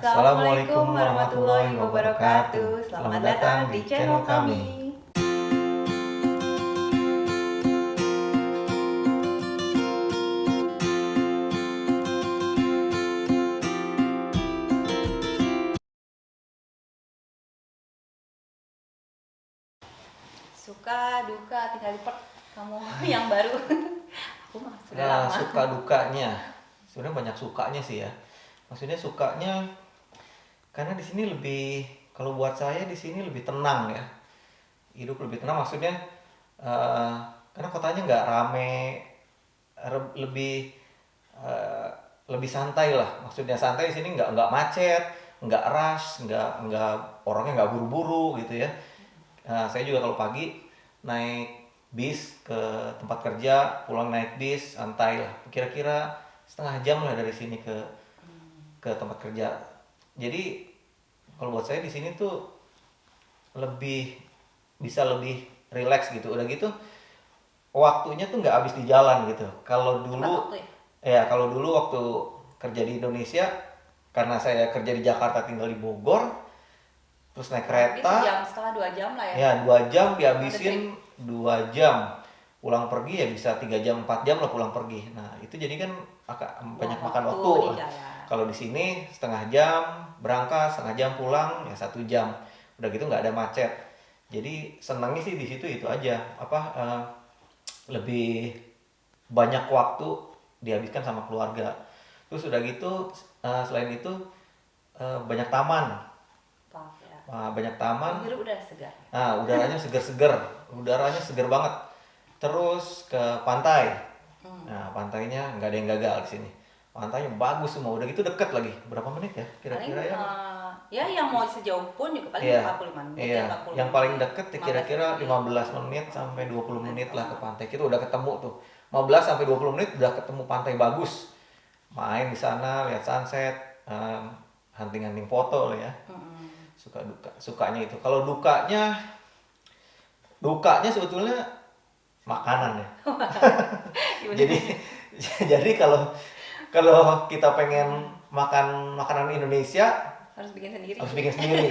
Assalamualaikum warahmatullahi wabarakatuh. Selamat datang di channel kami. Suka duka tinggal lipat kamu yang baru. Aku mah sudah Nah, lama. suka dukanya. Sebenarnya banyak sukanya sih ya. Maksudnya sukanya karena di sini lebih, kalau buat saya di sini lebih tenang ya. Hidup lebih tenang maksudnya eh, karena kotanya nggak rame, lebih eh, lebih santai lah. Maksudnya santai di sini nggak macet, nggak rush, nggak orangnya nggak buru-buru gitu ya. Saya juga kalau pagi naik bis ke tempat kerja, pulang naik bis, santai lah. Kira-kira setengah jam lah dari sini ke tempat kerja. Jadi kalau buat saya di sini tuh lebih bisa lebih relax gitu. Udah gitu waktunya tuh nggak habis di jalan gitu. Kalau Tepat dulu waktu ya. kalau dulu waktu kerja di Indonesia, karena saya kerja di Jakarta tinggal di Bogor, terus naik Tapi kereta, sejam setengah 2 jam lah ya. ya 2 jam Ada dihabisin, 2 jam pulang pergi ya bisa 3 jam 4 jam lah pulang pergi. Nah itu jadi kan banyak Buang makan waktu waktu di lah. jalan. Kalau di sini setengah jam berangkat, setengah jam pulang ya 1 jam, udah gitu nggak ada macet. Jadi senangnya sih di situ itu aja, lebih banyak waktu dihabiskan sama keluarga. Terus udah gitu selain itu banyak taman. Pak ya. Banyak taman. Menghirup udara segar. Nah, udaranya seger banget. Terus ke pantai. Nah, pantainya nggak ada yang gagal di sini. Pantainya bagus semua. Udah gitu deket lagi. Berapa menit ya? Paling Kira-kira ya? ya yang mau sejauh pun juga paling Iya. 45 menit Iya. ya, 45 Yang paling menit. deket ya kira-kira 15 menit sampai 20 menit lah ke Ah. pantai. Kita udah ketemu tuh. 15 sampai 20 menit udah ketemu pantai bagus. Main di sana, lihat sunset, hunting-hunting foto lah ya. Suka duka. Sukanya itu. Kalau dukanya sebetulnya makanan ya. Gimana? Jadi jadi kalau kita pengen makan makanan Indonesia Harus bikin sendiri. harus bikin sendiri.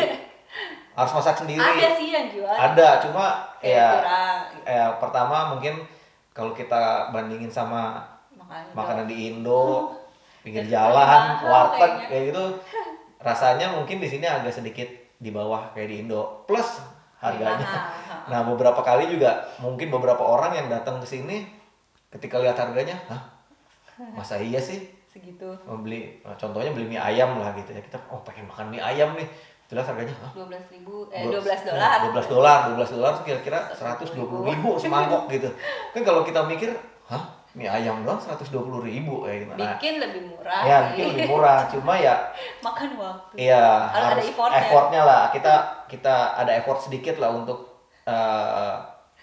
Harus masak sendiri. Ada sih yang jual. Ada, cuma Kayak kurang gitu. pertama mungkin kalau kita bandingin sama makanan di Indo, pinggir Dan jalan, paling mahal warteg kayaknya. kayak gitu, rasanya mungkin di sini agak sedikit di bawah kayak di Indo. Plus harganya. Mahal. Nah, beberapa kali juga mungkin beberapa orang yang datang ke sini ketika lihat harganya, hah, masa iya sih Segitu. contohnya beli mie ayam lah gitu ya, kita pengen makan mie ayam nih, jelas harganya 12.000 12 dolar kira-kira 120.000 semangkok gitu kan. Kalau kita mikir, hah, mie ayam doang 120.000 kayak gitu. Nah, bikin lebih murah ya sih. bikin lebih murah, cuma ya Makan waktu. iya Harus ada harus effortnya. effortnya lah, kita ada effort sedikit lah untuk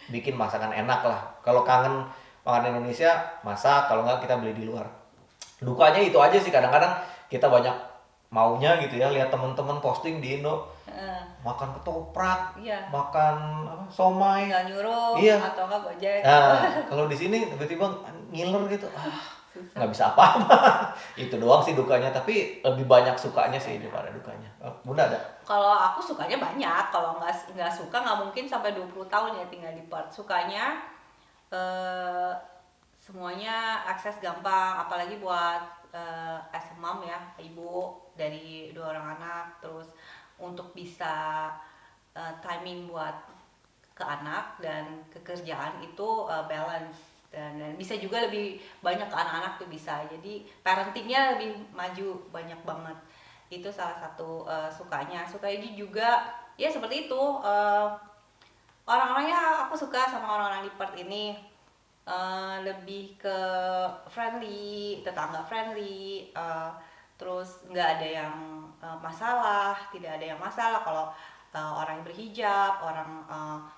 bikin masakan enak lah. Kalau kangen makan Indonesia, masak, kalau nggak kita beli di luar. Dukanya itu aja sih, kadang-kadang kita banyak maunya gitu ya, lihat temen-temen posting di Indo makan ketoprak, Iya. makan somai. Tinggal nyuruh Iya. atau enggak gojek. Nah, kalau di sini tiba-tiba ngiler gitu, Susah. nggak bisa apa-apa. Itu doang sih dukanya, tapi lebih banyak sukanya sih daripada dukanya. Bunda ada? Kalau aku sukanya banyak, kalau nggak suka nggak mungkin sampai 20 tahun ya tinggal di Perth. Sukanya semuanya akses gampang, apalagi buat as a mom ya, ibu dari 2 orang anak, terus untuk bisa timing buat ke anak dan kekerjaan itu balance, dan bisa juga lebih banyak ke anak-anak tuh bisa, jadi parentingnya lebih maju banyak banget. Itu salah satu sukanya juga ya seperti itu, orang-orangnya aku suka sama orang-orang di Perth ini, lebih ke friendly, tetangga friendly, terus nggak ada yang masalah, tidak ada yang masalah kalau orang yang berhijab, orang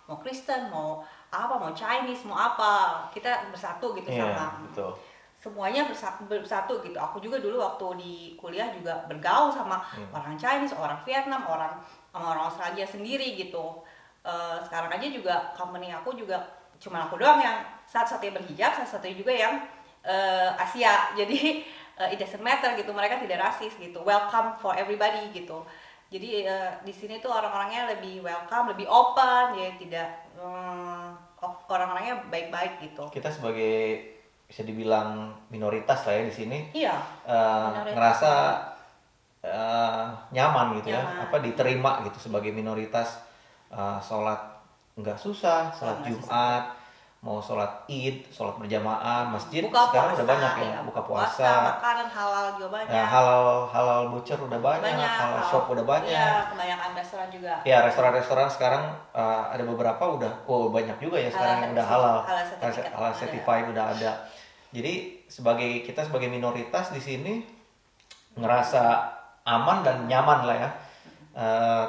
mau Kristen, mau apa, mau Chinese, mau apa, kita bersatu gitu sama. Betul. Semuanya bersatu gitu. Aku juga dulu waktu di kuliah juga bergaul sama orang Chinese, orang Vietnam, sama orang Australia sendiri gitu. Sekarang aja juga company aku juga cuma aku doang yang satu-satunya berhijab, satu-satunya juga yang Asia. Jadi it doesn't matter gitu, mereka tidak rasis gitu, welcome for everybody gitu. Jadi di sini tuh orang-orangnya lebih welcome, lebih open ya, tidak orang-orangnya baik-baik gitu. Kita sebagai bisa dibilang minoritas lah ya di sini, Iya, ngerasa nyaman gitu ya, Nyaman. apa diterima gitu sebagai minoritas. Sholat nggak susah, sholat Nggak Jumat, mau sholat Id, sholat berjamaah, masjid buka sekarang puasa, udah banyak ya, ya, buka puasa, makanan halal juga banyak. ya, halal butcher udah banyak, halal shop udah banyak. Iya, kebanyakan restoran juga. Ya, restoran-restoran sekarang ada beberapa udah, banyak juga ya sekarang yang udah halal, halal certified udah ada. Jadi kita sebagai minoritas di sini ngerasa aman dan nyaman lah ya,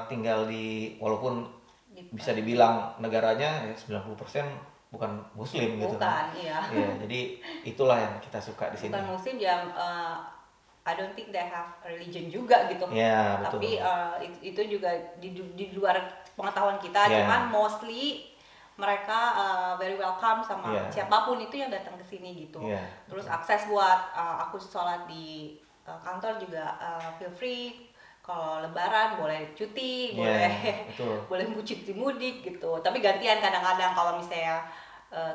tinggal walaupun bisa dibilang negaranya ya 90% bukan Muslim gitu kan. Bukan, iya. Iya, jadi itulah yang kita suka di sini. Bukan Muslim yang I don't think they have religion juga gitu. Iya, betul. Tapi itu juga di luar pengetahuan kita. Iya. Cuman mostly mereka very welcome sama Iya. siapapun itu yang datang ke sini gitu. Iya, Terus betul. akses buat aku sholat di kantor juga feel free. Kalau lebaran boleh cuti, boleh betul. boleh cuti mudik gitu. Tapi gantian kadang-kadang kalau misalnya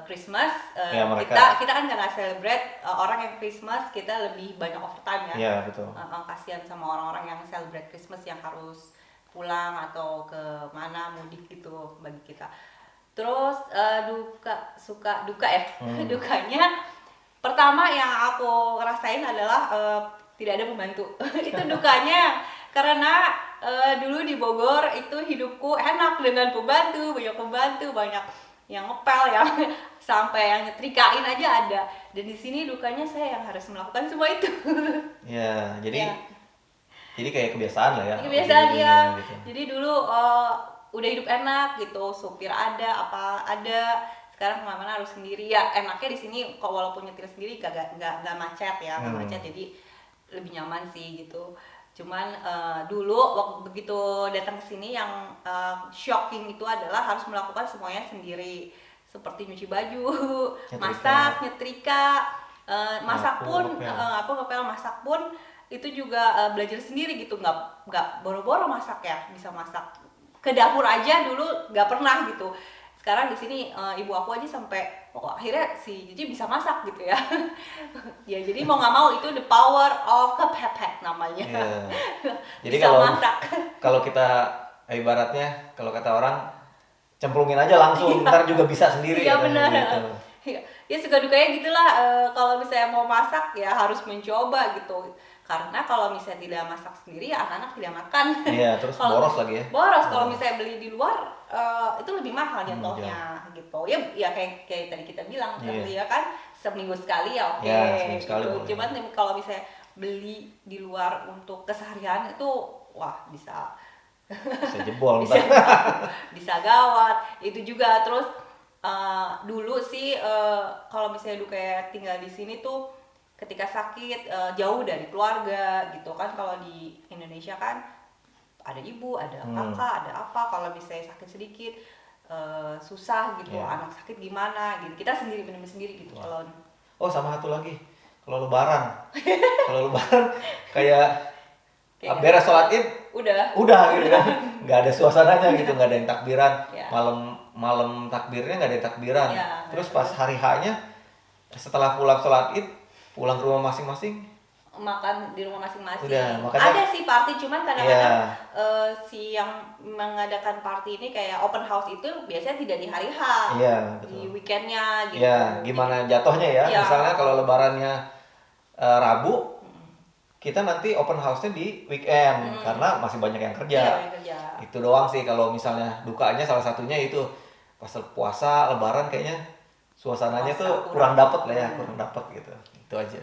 Christmas Ya, mereka- kita kan nggak celebrate orang yang Christmas, kita lebih banyak overtime ya. Iya, betul. Kasihan sama orang-orang yang celebrate Christmas yang harus pulang atau ke mana mudik gitu bagi kita. Terus duka ya. Dukanya pertama yang aku rasain adalah tidak ada pembantu. Itu dukanya karena dulu di Bogor itu hidupku enak dengan pembantu, banyak yang ngepel, yang sampai yang nyetrikain aja ada. Dan di sini dukanya saya yang harus melakukan semua itu. Ya, jadi Ya. jadi kayak kebiasaan lah ya. Kebiasaan ya. Gitu. Jadi dulu udah hidup enak gitu, supir ada, apa ada. Sekarang kemana-mana harus sendiri ya. Enaknya di sini kok walaupun nyetir sendiri gak macet ya, gak macet, jadi lebih nyaman sih gitu. Cuman dulu waktu begitu datang ke sini yang shocking itu adalah harus melakukan semuanya sendiri, seperti nyuci baju, masak, nyetrika, masak pun ngepel, masak pun itu juga belajar sendiri gitu, nggak boro-boro masak ya, bisa masak ke dapur aja dulu nggak pernah gitu. Sekarang di sini ibu aku aja sampai akhirnya si Cici bisa masak gitu ya. Ya jadi mau nggak mau itu the power of kepepet namanya. Yeah. Jadi bisa masak. Kalau kita ibaratnya kalau kata orang cemplungin aja langsung, ntar juga bisa sendiri. Iya benar. Gitu. Ya suka dukanya gitulah. Kalau misalnya mau masak ya harus mencoba gitu. Karena kalau misalnya tidak masak sendiri ya anak-anak tidak makan. Iya, terus boros lagi ya. Boros kalau misalnya beli di luar itu lebih mahal jatuhnya gitu. Ya kayak tadi kita bilang tadi ya kan seminggu sekali ya oke. Seminggu sekali gitu. boleh. Cuman kalau misalnya beli di luar untuk keseharian itu wah bisa jebol bisa gawat. Itu juga terus dulu sih kalau misalnya kayak tinggal di sini tuh ketika sakit jauh dari keluarga gitu kan. Kalau di Indonesia kan ada ibu, ada kakak, ada apa. Kalau misalnya sakit sedikit susah gitu, anak sakit gimana gitu, kita sendiri benar-benar sendiri gitu. Kalau sama satu lagi, kalau lebaran kayak beres sholat Id udah gitu kan, nggak ada suasananya gitu, nggak ada yang takbiran. Malam takbirnya nggak ada yang takbiran. Terus pas hari H-nya setelah pulang sholat Id, pulang ke rumah masing-masing, makan di rumah masing-masing. Makanya, ada sih party, cuman kadang-kadang si yang mengadakan party ini kayak open house itu biasanya tidak di hari H, di weekendnya gitu. Gimana jatuhnya ya? Misalnya kalau lebarannya Rabu, kita nanti open house-nya di weekend karena masih banyak yang kerja. Itu doang sih kalau misalnya dukanya salah satunya itu pas puasa lebaran kayaknya suasananya tuh kurang dapet lah ya, kurang dapet gitu. Itu aja.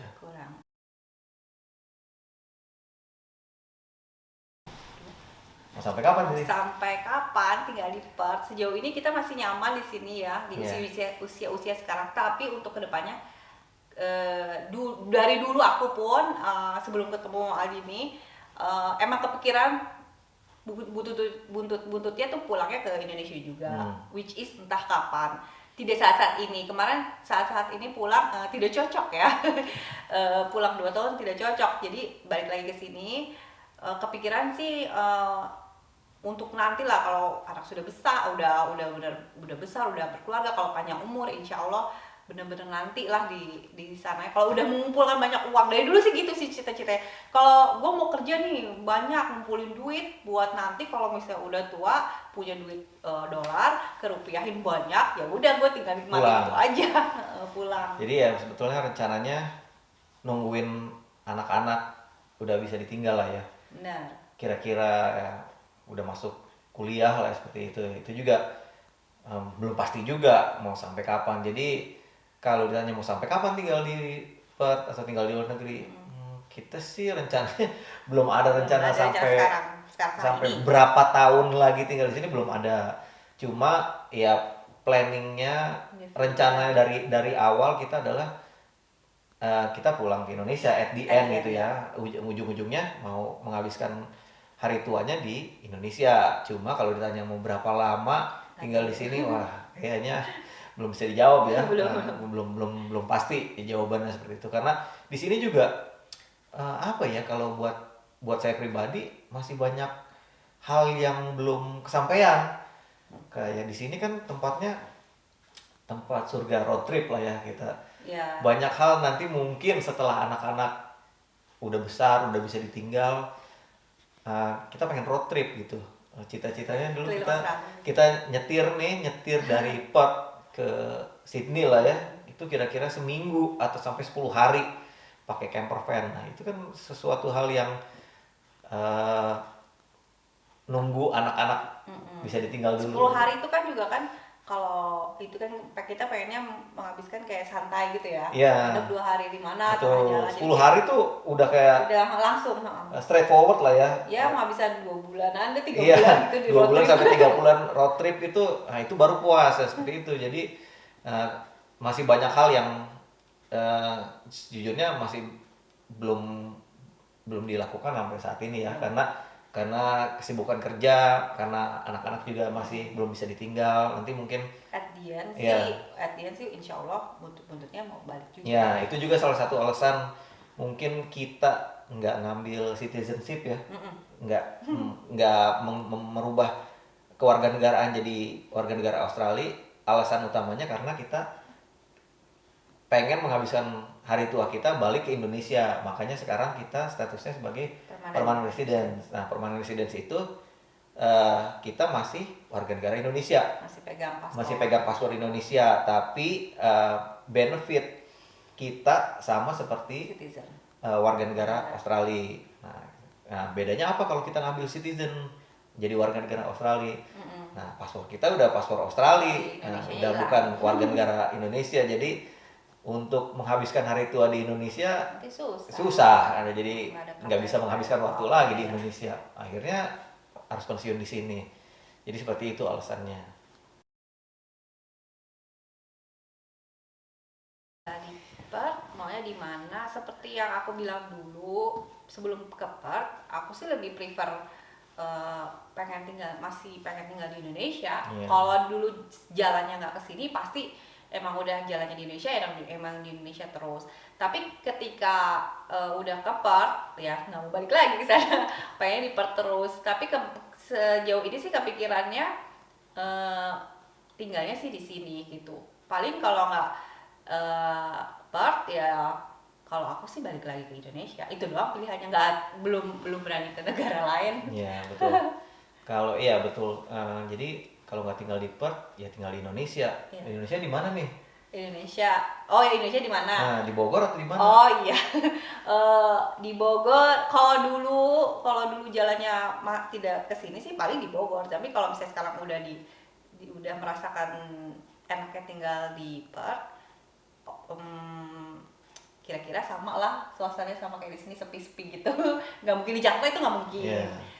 Sampai kapan sih? Sampai kapan tinggal di Perth? Sejauh ini kita masih nyaman di sini ya, di usia sekarang. Tapi untuk kedepannya, dari dulu aku pun sebelum ketemu Aldini, emang kepikiran buntutnya tuh pulangnya ke Indonesia juga, which is entah kapan. tidak saat-saat ini. Kemarin saat-saat ini pulang tidak cocok ya. Pulang 2 tahun tidak cocok. Jadi balik lagi ke sini, kepikiran sih untuk nanti lah kalau anak sudah besar, udah besar, udah berkeluarga, kalau panjang umur, insya Allah bener-bener nanti lah di sana. Kalau udah mengumpulkan banyak uang, dari dulu sih gitu sih cita-citanya. Kalau gue mau kerja nih banyak ngumpulin duit buat nanti kalau misalnya udah tua punya duit dolar kerupiahin banyak, ya udah gue tinggal nikmatin Pulang. itu aja. Pulang. Jadi ya sebetulnya rencananya nungguin anak-anak udah bisa ditinggal lah ya. Benar. Kira-kira ya, udah masuk kuliah lah seperti itu. Itu juga belum pasti juga mau sampai kapan. Jadi kalau ditanya mau sampai kapan tinggal di Perth atau tinggal di luar negeri, kita sih rencananya belum ada rencana Belum ada sampai sekarang sampai ini. berapa tahun lagi tinggal di sini belum ada. Cuma ya planningnya, rencana dari awal kita adalah kita pulang ke Indonesia at the end gitu ya. Ujung-ujungnya mau menghabiskan hari tuanya di Indonesia. Cuma kalau ditanya mau berapa lama tinggal di sini, wah kayaknya belum bisa dijawab ya. Belum pasti jawabannya seperti itu. Karena di sini juga apa ya, kalau buat saya pribadi masih banyak hal yang belum kesampaian. Kayak di sini kan tempatnya tempat surga road trip lah ya kita. Ya. Banyak hal nanti mungkin setelah anak-anak udah besar, udah bisa ditinggal, kita pengen road trip gitu. Cita-citanya dulu kita nyetir dari Perth ke Sydney lah ya. Itu kira-kira seminggu atau sampai 10 hari pakai camper van. Nah itu kan sesuatu hal yang nunggu anak-anak bisa ditinggal dulu. 10 hari itu kan juga kan, kalau itu kan kita pengennya menghabiskan kayak santai gitu ya. Iya. Ada 2 hari di mana Atau tengah jalan. 10 hari tuh udah kayak udah langsung. straight forward lah ya. Ya menghabiskan 2 bulanan, 3 Iya, bulan gitu di 2 road bulan trip. sampai 3 bulan road trip itu, nah itu baru puas ya, seperti itu. Jadi masih banyak hal yang sejujurnya masih belum dilakukan sampai saat ini ya, karena kesibukan kerja, karena anak-anak juga masih belum bisa ditinggal. Nanti mungkin At the end sih insya Allah buntutnya mau balik juga. ya itu juga salah satu alasan mungkin kita nggak ngambil citizenship ya, nggak merubah kewarganegaraan jadi warga negara Australia. Alasan utamanya karena kita pengen menghabiskan hari tua kita balik ke Indonesia. Makanya sekarang kita statusnya sebagai permanent residence. Nah, permanent residence itu kita masih warga negara Indonesia, masih pegang paspor Indonesia, tapi benefit kita sama seperti warga negara Australia. Nah, bedanya apa kalau kita ngambil citizen jadi warga negara Australia? Nah, paspor kita udah paspor Australia, udah bukan warga negara Indonesia. Jadi untuk menghabiskan hari tua di Indonesia susah. Jadi nggak bisa menghabiskan waktu lagi di Indonesia. Akhirnya harus pensiun di sini. Jadi seperti itu alasannya. Di Perth maunya di mana? Seperti yang aku bilang dulu sebelum ke Perth, aku sih lebih prefer masih pengen tinggal di Indonesia. Kalau dulu jalannya nggak kesini, pasti emang udah jalannya di Indonesia, emang di Indonesia terus. Tapi ketika udah ke Perth, ya nggak mau balik lagi ke sana, pengen di Perth terus. Tapi sejauh ini sih kepikirannya tinggalnya sih di sini gitu. Paling kalau nggak Perth ya, kalau aku sih balik lagi ke Indonesia. Itu doang pilihannya, belum berani ke negara lain. Iya betul. Kalau iya betul. Jadi kalau nggak tinggal di Perth, ya tinggal di Indonesia. Iya. Indonesia di mana nih? Indonesia. Oh ya, Indonesia di mana? Nah, di Bogor atau di mana? Oh iya. Di Bogor. Kalau dulu jalannya tidak ke sini sih paling di Bogor. Tapi kalau misalnya sekarang udah udah merasakan enaknya tinggal di Perth, kira-kira sama lah suasananya, sama kayak di sini, sepi-sepi gitu. Nggak mungkin di Jakarta, itu nggak mungkin. Yeah.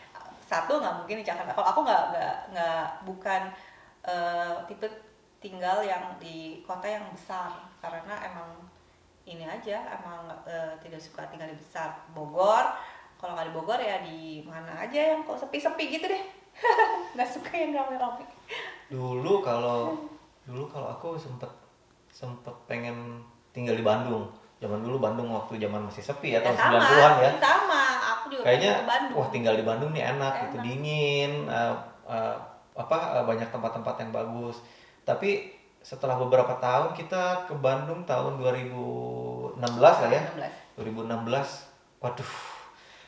Satu, nggak mungkin di Jakarta. Kalau aku bukan tipe tinggal yang di kota yang besar, karena emang ini aja, emang tidak suka tinggal di besar. Bogor, kalau nggak di Bogor ya di mana aja yang kok sepi-sepi gitu deh. Nggak suka yang rame-rame. Dulu kalau Dulu kalau aku sempet sempet pengen tinggal di Bandung. Zaman dulu Bandung waktu zaman masih sepi ya, Ya tahun sama, 90-an ya. sama. Aku juga Kayaknya pengen ke Bandung. wah tinggal di Bandung nih enak gitu, Enak. dingin, banyak tempat-tempat yang bagus. Tapi setelah beberapa tahun kita ke Bandung tahun 2016 lah ya. 16. 2016. Waduh.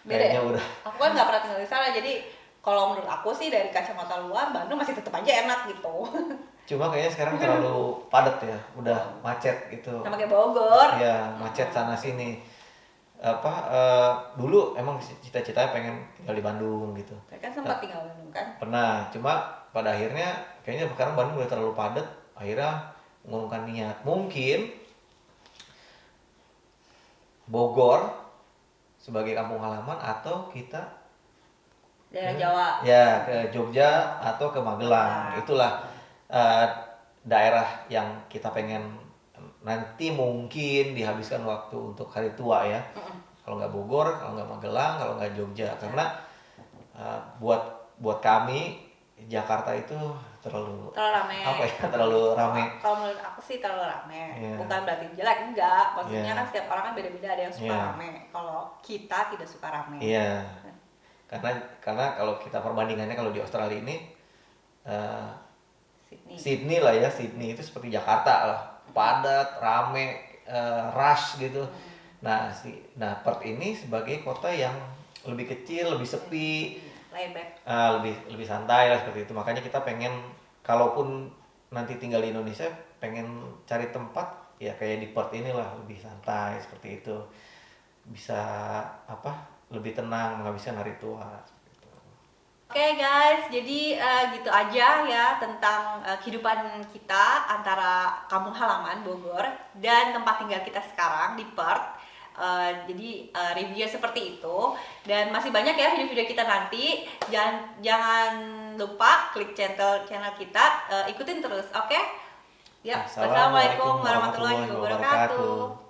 Beda ya? Kayaknya udah Aku kan nggak pernah tinggal di sana, jadi kalau menurut aku sih dari kacamata luar Bandung masih tetap aja enak gitu. cuma kayaknya sekarang terlalu padat ya, udah macet gitu. Sama kayak Bogor. Ya, macet sana sini. Dulu emang cita-citanya pengen tinggal di Bandung gitu. Saya kan sempat tinggal di Bandung kan. Pernah, cuma pada akhirnya kayaknya sekarang Bandung udah terlalu padat, akhirnya mengurungkan niat. Mungkin Bogor sebagai kampung halaman atau kita Daerah Jawa. ya ke Jogja atau ke Magelang. Itulah daerah yang kita pengen nanti mungkin dihabiskan waktu untuk hari tua ya. Kalau nggak Bogor, kalau nggak Magelang, kalau nggak Jogja, karena buat kami Jakarta itu terlalu rame. terlalu rame. Kalau menurut aku sih terlalu rame. Iya. Bukan berarti jelek, enggak. Maksudnya Iya. kan setiap orang kan beda-beda, ada yang suka Iya. rame. Kalau kita tidak suka rame. Iya, karena kalau kita perbandingannya kalau di Australia ini eh, Sydney lah ya, Sydney itu seperti Jakarta lah, padat, rame, rush gitu. Nah Perth ini sebagai kota yang lebih kecil, lebih sepi, Layback. lebih santai lah seperti itu. Makanya kita pengen, kalaupun nanti tinggal di Indonesia, pengen cari tempat ya kayak di Perth inilah, lebih santai seperti itu, bisa lebih tenang menghabiskan hari tua. Oke guys, jadi gitu aja ya tentang kehidupan kita antara kampung halaman Bogor dan tempat tinggal kita sekarang di Perth. Jadi reviewnya seperti itu, dan masih banyak ya video-video kita nanti. Jangan lupa klik channel kita, ikutin terus, oke? Ya, wassalamualaikum warahmatullahi wabarakatuh.